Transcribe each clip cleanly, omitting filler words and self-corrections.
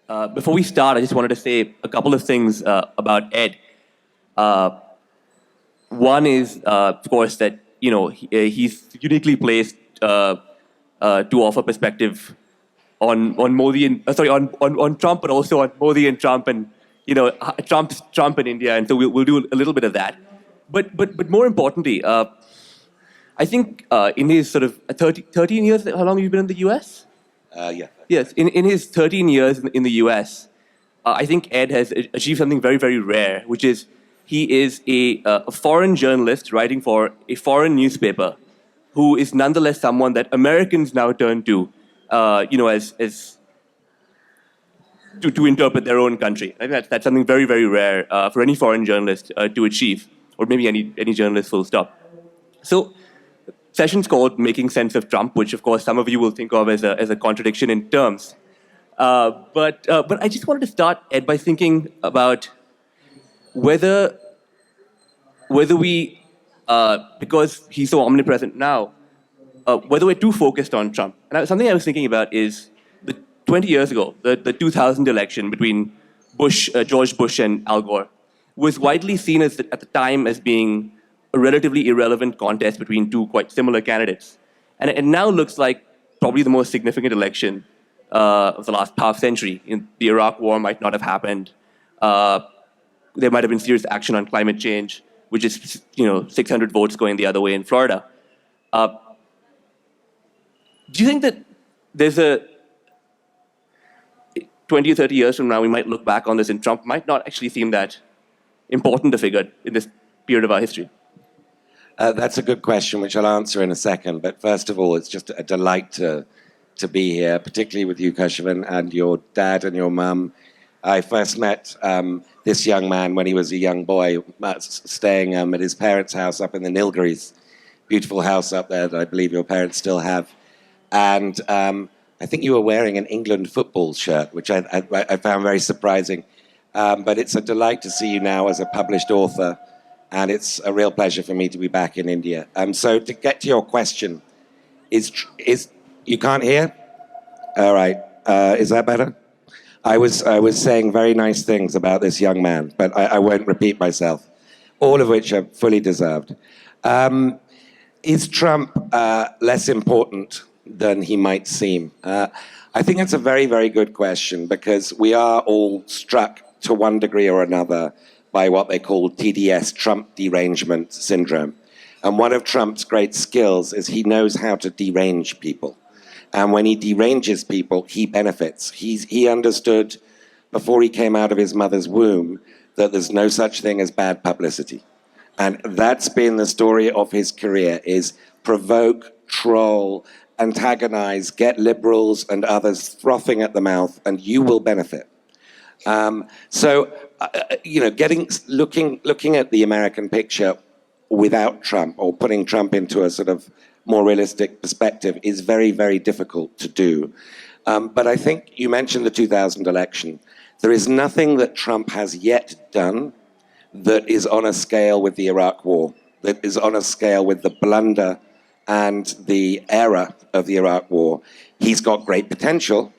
Before we start, I just wanted to say a couple of things about Ed. Uh, One is, of course, that he's uniquely placed to offer perspective on Modi and on Trump, but also on Modi and Trump, and Trump in India, and so we'll do a little bit of that. But more importantly, I think in his sort of 13 years, how long have you been in the U.S.? Yeah. Yes, in his 13 years in the US, I think Ed has achieved something very, very rare, which is he is a foreign journalist writing for a foreign newspaper who is nonetheless someone that Americans now turn to, as to interpret their own country. I think that's something very, very rare for any foreign journalist to achieve, or maybe any journalist full stop. So session's called Making Sense of Trump, which of course some of you will think of as a contradiction in terms. But I just wanted to start, Ed, by thinking about whether we, because he's so omnipresent now, whether we're too focused on Trump. And something I was thinking about is 20 years ago, the 2000 election between George Bush and Al Gore was widely seen at the time as being a relatively irrelevant contest between two quite similar candidates. And it now looks like probably the most significant election of the last half century. The Iraq War might not have happened. There might have been serious action on climate change, which is 600 votes going the other way in Florida. Do you think that there's 20 or 30 years from now, we might look back on this and Trump might not actually seem that important a figure in this period of our history? That's a good question, which I'll answer in a second. But first of all, it's just a delight to be here, particularly with you, Keshava, and your dad and your mum. I first met this young man when he was a young boy, staying at his parents' house up in the Nilgiris. Beautiful house up there that I believe your parents still have. And I think you were wearing an England football shirt, which I found very surprising. But it's a delight to see you now as a published author. And it's a real pleasure for me to be back in India. So to get to your question, is you can't hear? All right. Is that better? I was saying very nice things about this young man, but I won't repeat myself, all of which are fully deserved. Is Trump less important than he might seem? I think that's a very, very good question, because we are all struck to one degree or another by what they call TDS, Trump derangement syndrome. And one of Trump's great skills is he knows how to derange people. And when he deranges people, he benefits. He understood before he came out of his mother's womb that there's no such thing as bad publicity. And that's been the story of his career, is provoke, troll, antagonize, get liberals and others frothing at the mouth, and you will benefit. Looking at the American picture without Trump, or putting Trump into a sort of more realistic perspective, is very, very difficult to do. But I think you mentioned the 2000 election. There is nothing that Trump has yet done that is on a scale with the Iraq War, that is on a scale with the blunder and the error of the Iraq War. He's got great potential.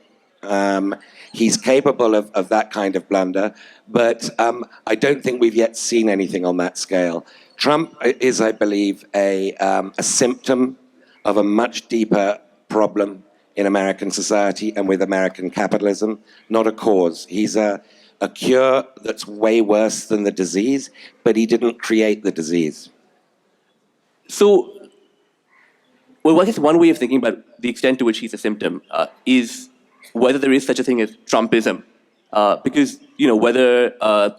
He's capable of that kind of blunder, but I don't think we've yet seen anything on that scale. Trump is, I believe, a symptom of a much deeper problem in American society and with American capitalism, not a cause. He's a cure that's way worse than the disease, but he didn't create the disease. So, well, I guess one way of thinking about the extent to which he's a symptom is whether there is such a thing as Trumpism. Because, whether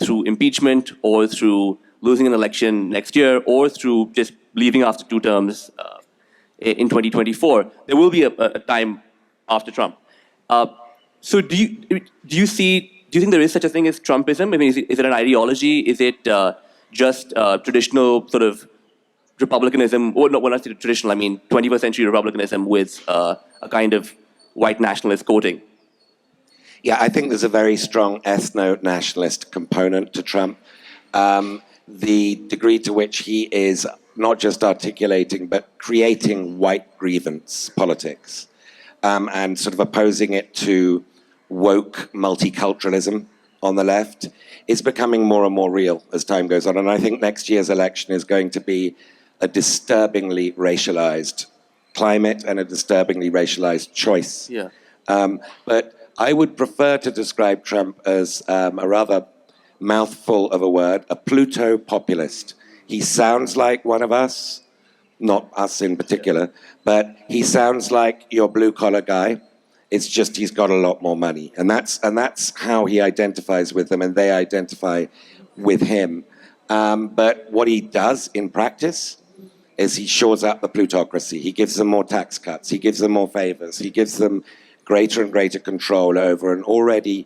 through impeachment or through losing an election next year or through just leaving after 2 terms in 2024, there will be a time after Trump. So do you think there is such a thing as Trumpism? I mean, is it an ideology? Is it just traditional sort of republicanism? Or not, when I say traditional, I mean 21st century republicanism with a kind of white nationalist coating? Yeah, I think there's a very strong ethno-nationalist component to Trump. The degree to which he is not just articulating, but creating white grievance politics, and sort of opposing it to woke multiculturalism on the left is becoming more and more real as time goes on. And I think next year's election is going to be a disturbingly racialized climate and a disturbingly racialized choice. Yeah. But I would prefer to describe Trump as a rather mouthful of a word, a Pluto populist. He sounds like one of us, not us in particular, but he sounds like your blue-collar guy. It's just he's got a lot more money. And that's how he identifies with them, and they identify with him. But what he does in practice is he shores up the plutocracy. He gives them more tax cuts. He gives them more favors. He gives them greater and greater control over an already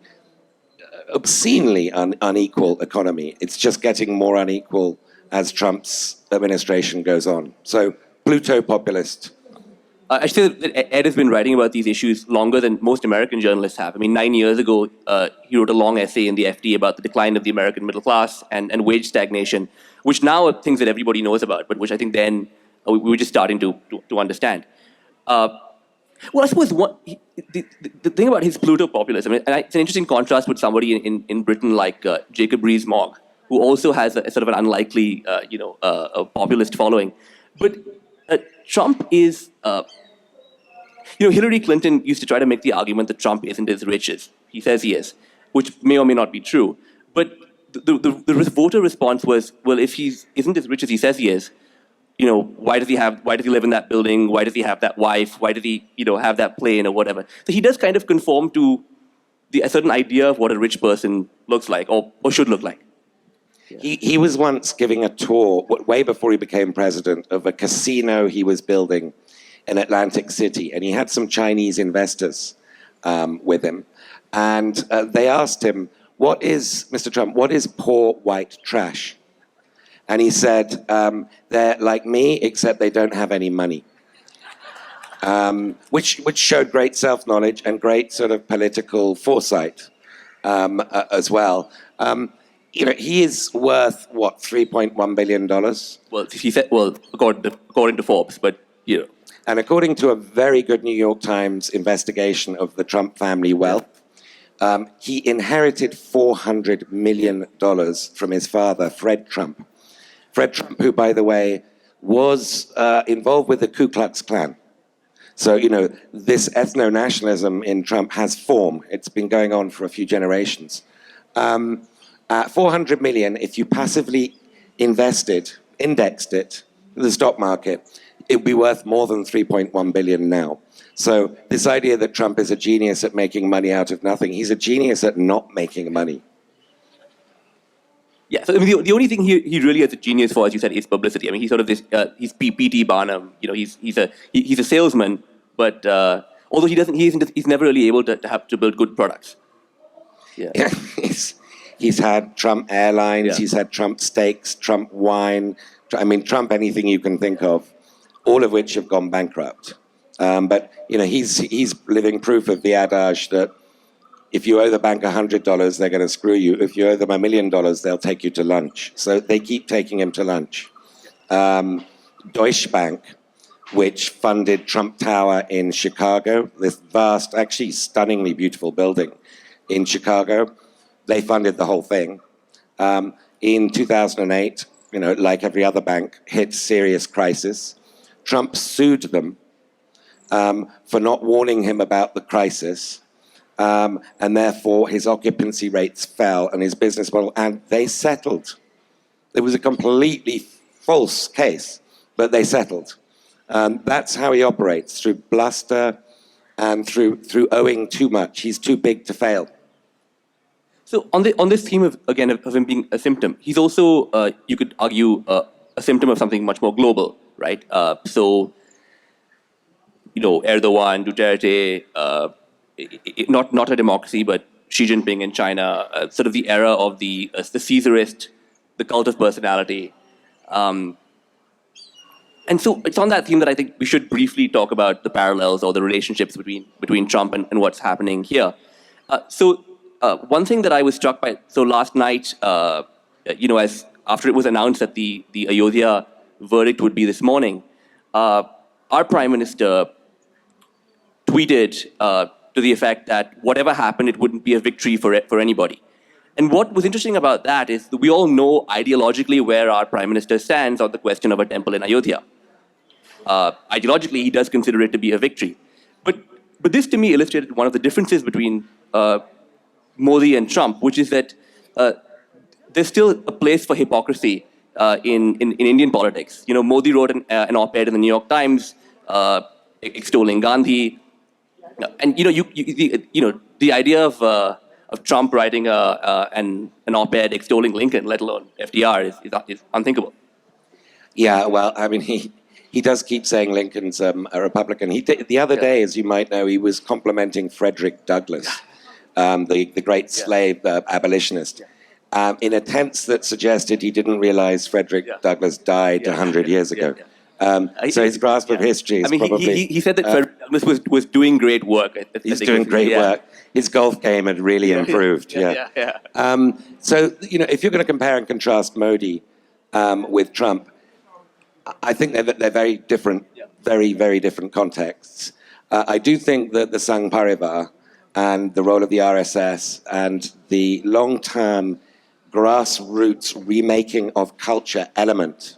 obscenely unequal economy. It's just getting more unequal as Trump's administration goes on. So, Pluto populist. I should say that Ed has been writing about these issues longer than most American journalists have. I mean, 9 years ago, he wrote a long essay in the FT about the decline of the American middle class and wage stagnation, which now are things that everybody knows about, but which I think then we were just starting to understand. Well, I suppose the thing about his Pluto populism, and it's an interesting contrast with somebody in Britain like Jacob Rees-Mogg, who also has a sort of an unlikely, a populist following. But Trump is, Hillary Clinton used to try to make the argument that Trump isn't as rich as he says he is, which may or may not be true. But the voter response was, well, if he isn't as rich as he says he is, why does he live in that building? Why does he have that wife? Why does he, have that plane or whatever? So he does kind of conform to a certain idea of what a rich person looks like or should look like. Yeah. He was once giving a tour, way before he became president, of a casino he was building in Atlantic City. And he had some Chinese investors with him. And they asked him, Mr. Trump, what is poor white trash? And he said, they're like me, except they don't have any money. Which showed great self-knowledge and great sort of political foresight as well. He is worth, what, $3.1 billion? Well, he said, according to Forbes, but, And according to a very good New York Times investigation of the Trump family wealth, he inherited $400 million from his father, Fred Trump. Fred Trump, who, by the way, was involved with the Ku Klux Klan. So, this ethno-nationalism in Trump has form. It's been going on for a few generations. 400 million, if you passively indexed it in the stock market, it would be worth more than 3.1 billion now. So this idea that Trump is a genius at making money out of nothing, he's a genius at not making money. Yeah, so I mean, the only thing he really has a genius for, as you said, is publicity. I mean, he's sort of this, he's P.T. Barnum. He's a salesman, but although he's never really able to build good products. Yeah. He's had Trump Airlines, He's had Trump Steaks, Trump Wine, Trump anything you can think of, all of which have gone bankrupt. But, he's living proof of the adage that if you owe the bank $100, they're going to screw you. If you owe them $1 million, they'll take you to lunch. So they keep taking him to lunch. Deutsche Bank, which funded Trump Tower in Chicago, this vast, actually stunningly beautiful building in Chicago, they funded the whole thing. In 2008, like every other bank, hit serious crisis. Trump sued them for not warning him about the crisis. And therefore his occupancy rates fell and his business model, and they settled. It was a completely false case, but they settled. That's how he operates, through bluster and through owing too much. He's too big to fail. So on this theme of him being a symptom, he's also, you could argue, a symptom of something much more global, right? So, Erdogan, Duterte, not a democracy, but Xi Jinping in China, sort of the era of the Caesarist, the cult of personality. And so it's on that theme that I think we should briefly talk about the parallels or the relationships between Trump and what's happening here. One thing that I was struck by, so last night, as after it was announced that the Ayodhya verdict would be this morning, our Prime Minister tweeted to the effect that whatever happened, it wouldn't be a victory for anybody. And what was interesting about that is that we all know ideologically where our prime minister stands on the question of a temple in Ayodhya. Ideologically, he does consider it to be a victory. But this, to me, illustrated one of the differences between Modi and Trump, which is that there's still a place for hypocrisy in Indian politics. You know, Modi wrote an op-ed in the New York Times extolling Gandhi, and the idea of Trump writing an op-ed extolling Lincoln, let alone FDR, is unthinkable. Yeah, well, I mean, he does keep saying Lincoln's a Republican. The other day, as you might know, he was complimenting Frederick Douglass, the great slave abolitionist, in a tense that suggested he didn't realize Frederick Douglass died 100 years ago. So his grasp of history is probably... He said that Frederick Douglass was doing great work. He's doing great work. His golf game had really improved. So, if you're going to compare and contrast Modi with Trump, I think they're very different, very, very different contexts. I do think that the Sangh Parivar and the role of the RSS and the long-term grassroots remaking of culture element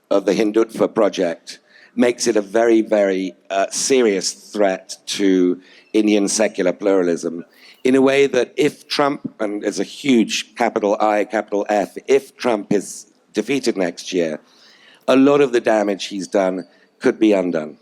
of the Hindutva project makes it a very, very serious threat to Indian secular pluralism in a way that if Trump, and there's a huge capital I, capital F, if Trump is defeated next year, a lot of the damage he's done could be undone.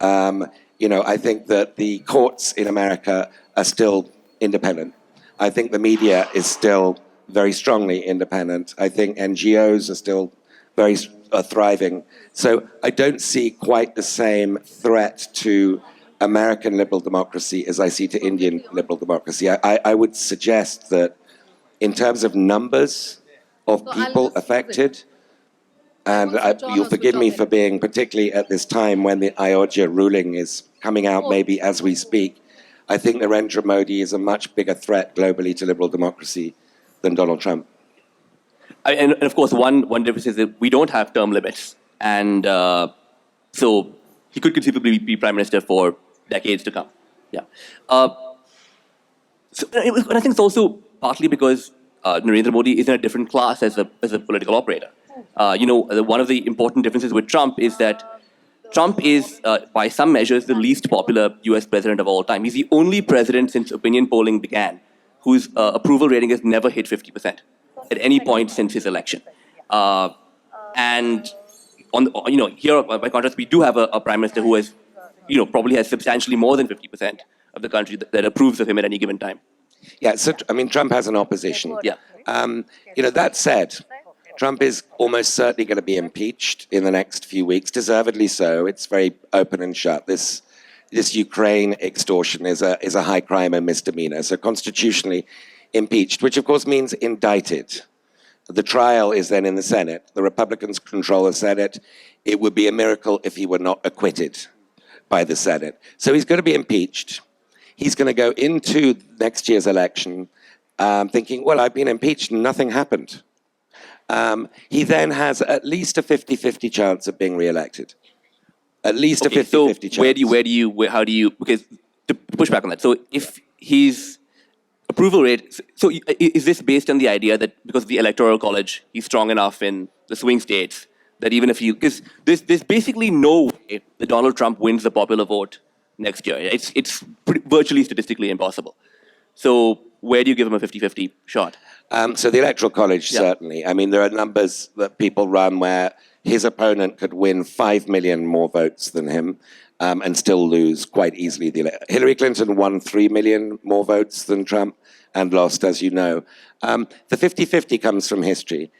I think that the courts in America are still independent. I think the media is still very strongly independent. I think NGOs are still very thriving. So I don't see quite the same threat to American liberal democracy as I see to Indian liberal democracy. I would suggest that in terms of numbers of people affected, and you'll forgive me for being, particularly at this time when the Ayodhya ruling is coming out maybe as we speak, I think Narendra Modi is a much bigger threat globally to liberal democracy than Donald Trump. And of course, one difference is that we don't have term limits. And so he could conceivably be prime minister for decades to come. Yeah. And I think it's also partly because Narendra Modi is in a different class as a political operator. One of the important differences with Trump is that Trump is, by some measures, the least popular US president of all time. He's the only president since opinion polling began whose approval rating has never hit 50% at any point since his election. And here, by contrast, we do have a prime minister who has, probably has substantially more than 50% of the country that approves of him at any given time. Yeah, so, Trump has an opposition. Yeah. That said, Trump is almost certainly going to be impeached in the next few weeks, deservedly so. It's very open and shut. This Ukraine extortion is a high crime and misdemeanor, so constitutionally impeached, which of course means indicted. The trial is then in the Senate. The Republicans control the Senate. It would be a miracle if he were not acquitted by the Senate. So he's going to be impeached. He's going to go into next year's election thinking, well, I've been impeached and nothing happened. He then has at least a 50-50 chance of being re-elected. At least a 50-50 chance. How do you, because to push back on that, so if his approval rate, so is this based on the idea that because of the Electoral College, he's strong enough in the swing states, that even if because there's basically no way that Donald Trump wins the popular vote next year. It's virtually statistically impossible. So where do you give him a 50-50 shot? So the Electoral College, certainly. There are numbers that people run where his opponent could win 5 million more votes than him and still lose quite easily. Hillary Clinton won 3 million more votes than Trump and lost, as you know. The 50-50 comes from history.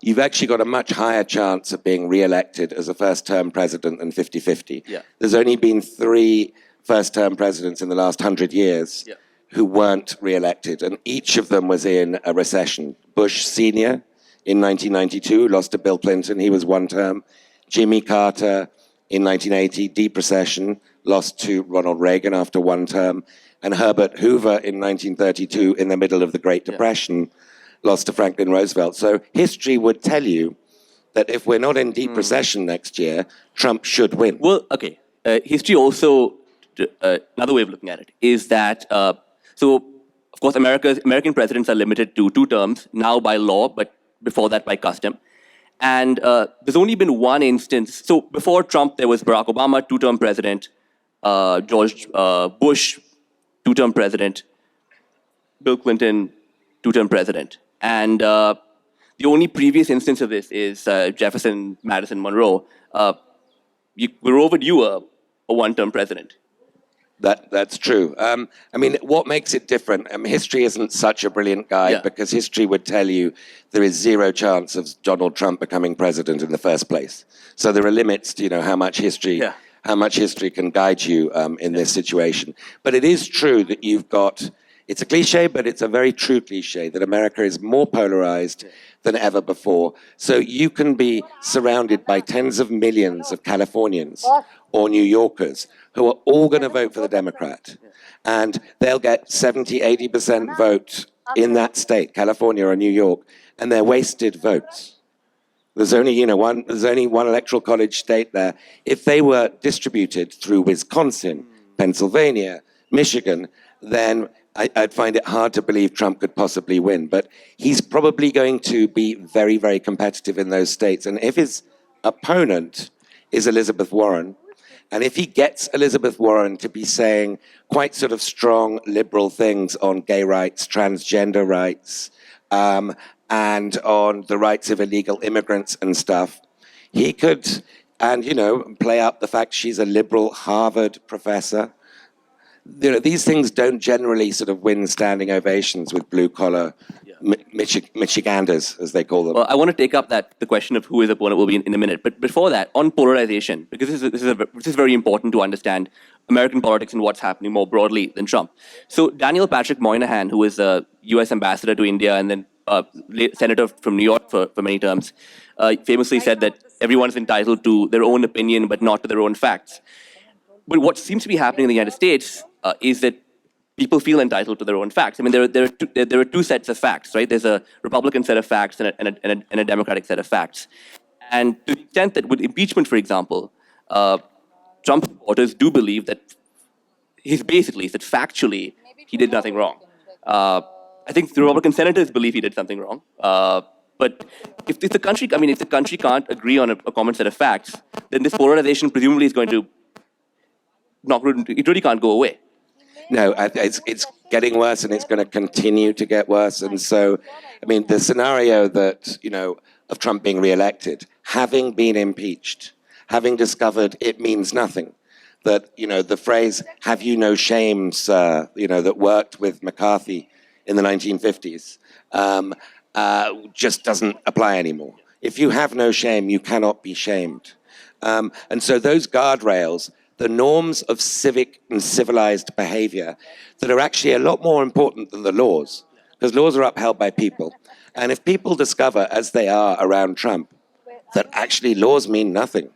You've actually got a much higher chance of being re-elected as a first-term president than 50-50. Yeah. There's only been 3 first-term presidents in the last 100 years who weren't re-elected, and each of them was in a recession. Bush Sr. in 1992 lost to Bill Clinton. He was one term. Jimmy Carter in 1980, deep recession, lost to Ronald Reagan after one term. And Herbert Hoover in 1932, in the middle of the Great Depression, lost to Franklin Roosevelt. So history would tell you that if we're not in deep recession next year, Trump should win. Well, okay. History also another way of looking at it is that so of course American presidents are limited to 2 terms now by law, but before that by custom. And there's only been one instance. So before Trump, there was Barack Obama, 2-term president, George Bush, 2-term president, Bill Clinton, 2-term president. And the only previous instance of this is Jefferson, Madison, Monroe. We're overdue a 1-term president. That's true. I mean, what makes it different? History isn't such a brilliant guide because history would tell you there is zero chance of Donald Trump becoming president in the first place. So there are limits to how much history can guide you in this situation. But it is true that you've got. It's a cliche, but it's a very true cliche that America is more polarized than ever before. So you can be surrounded by tens of millions of Californians or New Yorkers who are all going to vote for the Democrat. And they'll get 70, 80% vote in that state, California or New York, and they're wasted votes. There's only, one electoral college state there. If they were distributed through Wisconsin, Pennsylvania, Michigan, then I'd find it hard to believe Trump could possibly win. But he's probably going to be very, very competitive in those states. And if his opponent is Elizabeth Warren, and if he gets Elizabeth Warren to be saying quite sort of strong liberal things on gay rights, transgender rights, and on the rights of illegal immigrants and stuff, he could, play up the fact she's a liberal Harvard professor. These things don't generally sort of win standing ovations with blue-collar Michiganders, as they call them. Well, I want to take up the question of who his opponent will be in a minute. But before that, on polarization, because this is very important to understand American politics and what's happening more broadly than Trump. So Daniel Patrick Moynihan, who is a U.S. ambassador to India and then senator from New York for many terms, famously said that everyone is entitled to their own opinion, but not to their own facts. But what seems to be happening in the United States is that people feel entitled to their own facts. I mean, there are two sets of facts, right? There's a Republican set of facts and a Democratic set of facts. And to the extent that with impeachment, for example, Trump supporters do believe that that factually he did nothing wrong. I think the Republican senators believe he did something wrong. But if the country can't agree on a common set of facts, then this polarization presumably is going to it really can't go away. No, it's getting worse, and it's going to continue to get worse. And so, I mean, the scenario that, of Trump being reelected, having been impeached, having discovered it means nothing, that, the phrase, have you no shame, sir, that worked with McCarthy in the 1950s, just doesn't apply anymore. If you have no shame, you cannot be shamed. And so those guardrails, the norms of civic and civilized behavior that are actually a lot more important than the laws, because laws are upheld by people. And if people discover, as they are around Trump, that actually laws mean nothing,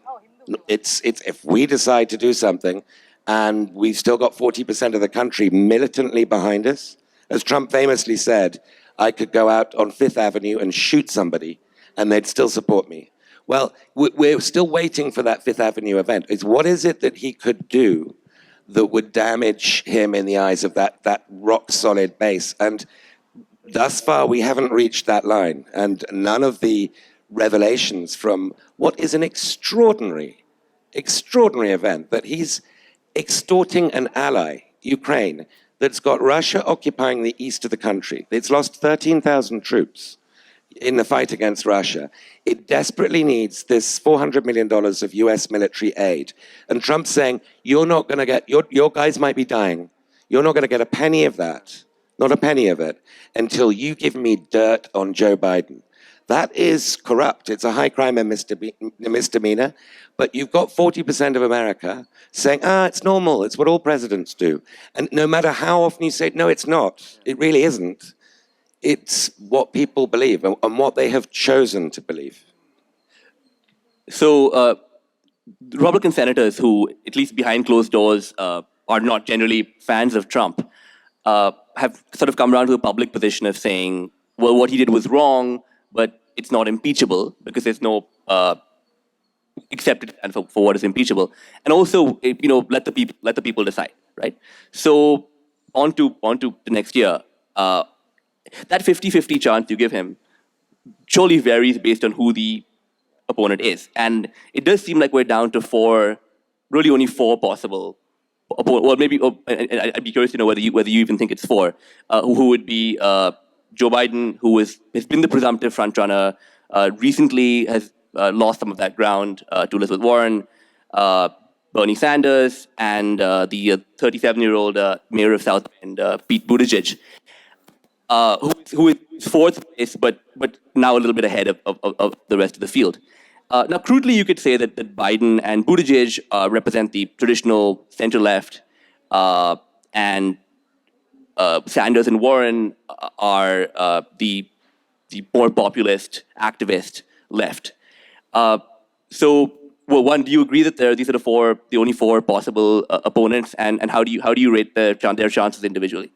it's if we decide to do something and we've still got 40% of the country militantly behind us, as Trump famously said, I could go out on Fifth Avenue and shoot somebody and they'd still support me. Well, we're still waiting for that Fifth Avenue event. What is it that he could do that would damage him in the eyes of that rock-solid base? And thus far, we haven't reached that line. And none of the revelations from what is an extraordinary event, that he's extorting an ally, Ukraine, that's got Russia occupying the east of the country. It's lost 13,000 troops in the fight against Russia. It desperately needs this $400 million of US military aid. And Trump's saying, you're not going to get, your guys might be dying. You're not going to get a penny of that, not a penny of it, until you give me dirt on Joe Biden. That is corrupt. It's a high crime and misdemeanor. But you've got 40% of America saying, it's normal. It's what all presidents do. And no matter how often you say, no, it's not. It really isn't. It's what people believe and what they have chosen to believe. So Republican senators who, at least behind closed doors, are not generally fans of Trump, have sort of come around to a public position of saying, well, what he did was wrong, but it's not impeachable because there's no accept it and for what is impeachable, and also let the people decide, right? So on to the next year, that 50-50 chance you give him surely varies based on who the opponent is, and it does seem like we're down to really only four possible. Well, maybe I'd be curious to know whether you even think it's four. Who would be Joe Biden, who has been the presumptive frontrunner, recently has lost some of that ground to Elizabeth Warren, Bernie Sanders, and the 37-year-old mayor of South Bend, Pete Buttigieg, who is fourth place, but now a little bit ahead of the rest of the field. Now, crudely, you could say that Biden and Buttigieg represent the traditional center-left, and Sanders and Warren are the more populist, activist left. So, well, one, do you agree that these are the only four possible opponents, and how do you rate their chances individually?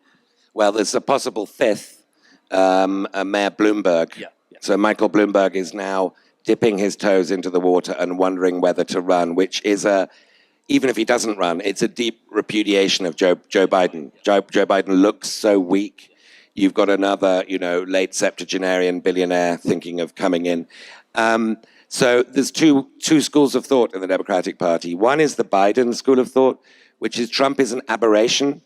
Well, there's a possible fifth, Mayor Bloomberg. Yeah, yeah. So Michael Bloomberg is now dipping his toes into the water and wondering whether to run, which is even if he doesn't run, it's a deep repudiation of Joe Biden. Joe Biden looks so weak. You've got another, late septuagenarian billionaire thinking of coming in. So there's two schools of thought in the Democratic Party. One is the Biden school of thought, which is Trump is an aberration.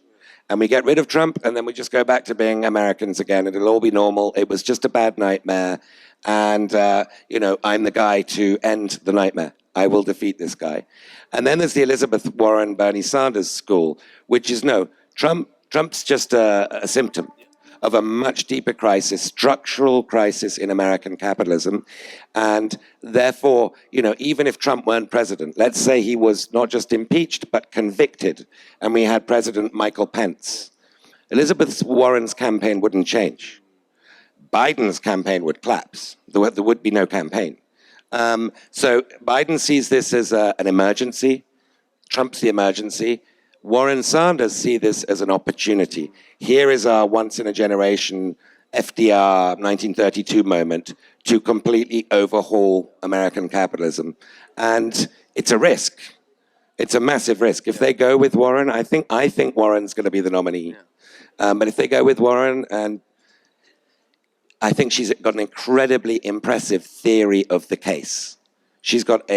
And we get rid of Trump, and then we just go back to being Americans again, and it'll all be normal. It was just a bad nightmare. And, I'm the guy to end the nightmare. I will defeat this guy. And then there's the Elizabeth Warren, Bernie Sanders school, which is no, Trump's just a symptom of a much deeper crisis, structural crisis in American capitalism. And therefore, even if Trump weren't president, let's say he was not just impeached, but convicted, and we had President Michael Pence, Elizabeth Warren's campaign wouldn't change. Biden's campaign would collapse. There would be no campaign. So Biden sees this as an emergency. Trump's the emergency. Warren Sanders see this as an opportunity. Here is our once-in-a-generation FDR 1932 moment to completely overhaul American capitalism. And it's a risk. It's a massive risk. If they go with Warren, I think Warren's going to be the nominee. But if they go with Warren, and I think she's got an incredibly impressive theory of the case. She's got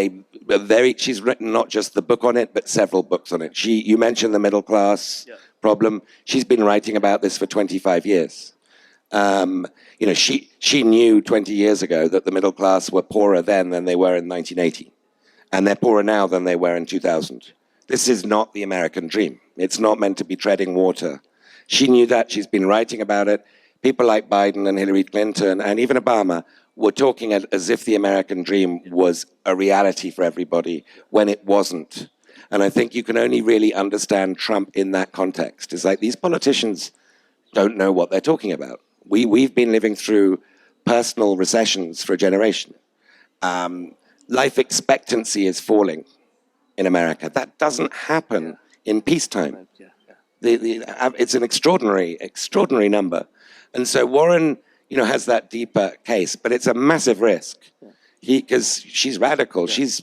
she's written not just the book on it, but several books on it. You mentioned the middle class problem. She's been writing about this for 25 years. She knew 20 years ago that the middle class were poorer then than they were in 1980. And they're poorer now than they were in 2000. This is not the American dream. It's not meant to be treading water. She knew that. She's been writing about it. People like Biden and Hillary Clinton and even Obama were talking as if the American dream was a reality for everybody when it wasn't. And I think you can only really understand Trump in that context. It's like these politicians don't know what they're talking about. We've been living through personal recessions for a generation. Life expectancy is falling in America. That doesn't happen in peacetime. It's an extraordinary number. And so Warren, has that deeper case, but it's a massive risk. Because she's radical. She's,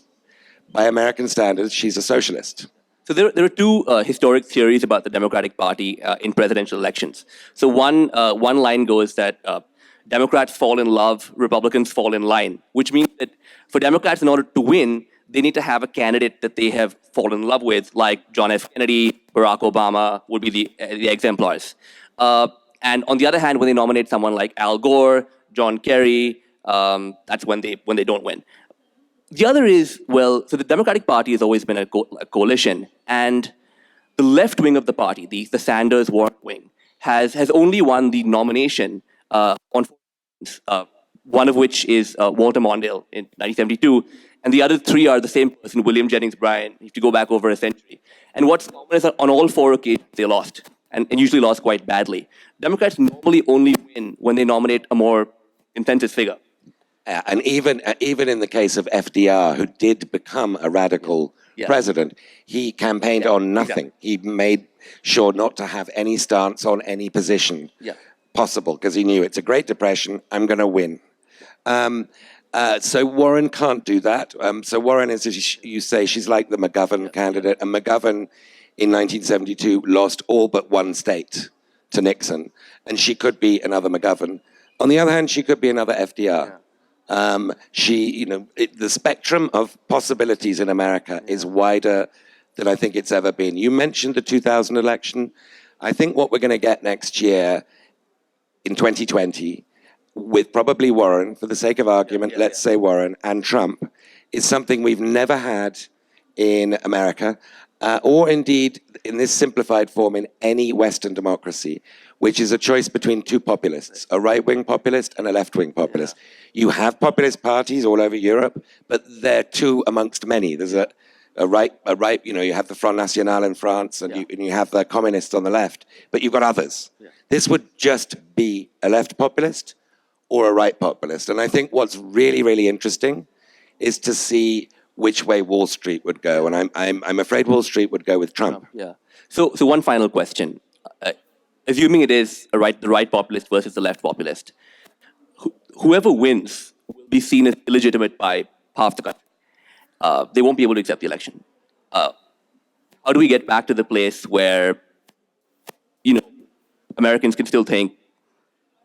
by American standards, she's a socialist. So there are two historic theories about the Democratic Party in presidential elections. So one line goes that Democrats fall in love, Republicans fall in line, which means that for Democrats, in order to win, they need to have a candidate that they have fallen in love with, like John F. Kennedy, Barack Obama would be the exemplars. And on the other hand, when they nominate someone like Al Gore, John Kerry, that's when they don't win. The other is, so the Democratic Party has always been a coalition, and the left wing of the party, the Sanders-Warren wing, has only won the nomination on one of which is Walter Mondale in 1972, and the other three are the same person, William Jennings Bryan, if you go back over a century. And what's common is that on all four occasions they lost, and usually lost quite badly. Democrats normally only win when they nominate a more consensus figure. And even in the case of FDR, who did become a radical president, he campaigned on nothing. Exactly. He made sure not to have any stance on any position possible, because he knew it's a Great Depression, I'm going to win. So Warren can't do that. So Warren is, as you say, she's like the McGovern candidate, and McGovern in 1972 lost all but one state to Nixon, and she could be another McGovern. On the other hand, she could be another FDR. The spectrum of possibilities in America is wider than I think it's ever been. You mentioned the 2000 election. I think what we're going to get next year in 2020, with probably Warren, for the sake of argument, let's say Warren and Trump, is something we've never had in America, or indeed in this simplified form in any Western democracy, which is a choice between two populists, a right-wing populist and a left-wing populist. You have populist parties all over Europe, but they're two amongst many. There's a right, you have the Front National in France, and you have the communists on the left, but you've got others. This would just be a left populist or a right populist. And I think what's really, really interesting is to see which way Wall Street would go. And I'm afraid Wall Street would go with Trump. Yeah. So one final question. Assuming it is the right populist versus the left populist, whoever wins will be seen as illegitimate by half the country. They won't be able to accept the election. How do we get back to the place where, Americans can still think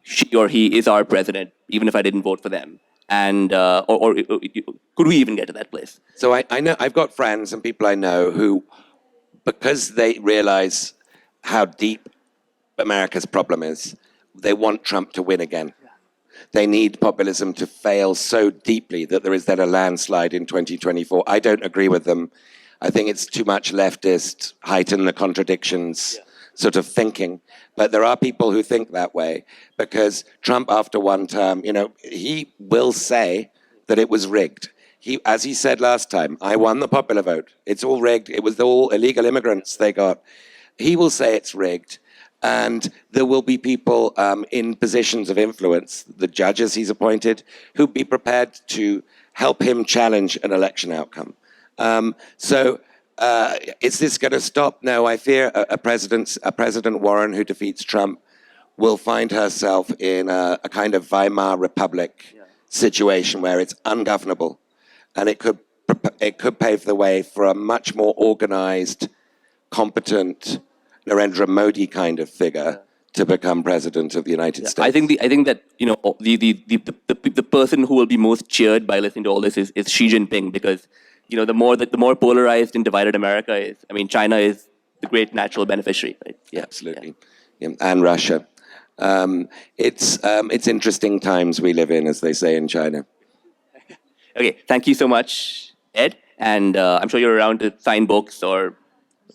she or he is our president, even if I didn't vote for them? And or could we even get to that place? So I know I've got friends and people I know who, because they realize how deep America's problem is, they want Trump to win again. They need populism to fail so deeply that there is then a landslide in 2024. I don't agree with them. I think it's too much leftist, heighten the contradictions sort of thinking. But there are people who think that way because Trump, after one term, he will say that it was rigged. As he said last time, I won the popular vote. It's all rigged. It was all illegal immigrants they got. He will say it's rigged. And there will be people in positions of influence, the judges he's appointed, who'd be prepared to help him challenge an election outcome. Is this going to stop? No, I fear a President Warren who defeats Trump will find herself in a kind of Weimar Republic situation where it's ungovernable, and it could pave the way for a much more organized, competent Narendra Modi kind of figure to become president of the United States. I think that the person who will be most cheered by listening to all this is Xi Jinping, because the more polarized and divided America is, China is the great natural beneficiary. Right? Yeah, absolutely, and Russia. It's interesting times we live in, as they say in China. Okay, thank you so much, Ed, and I'm sure you're around to sign books or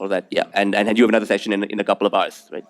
that. Yeah, and you have another session in a couple of hours, right?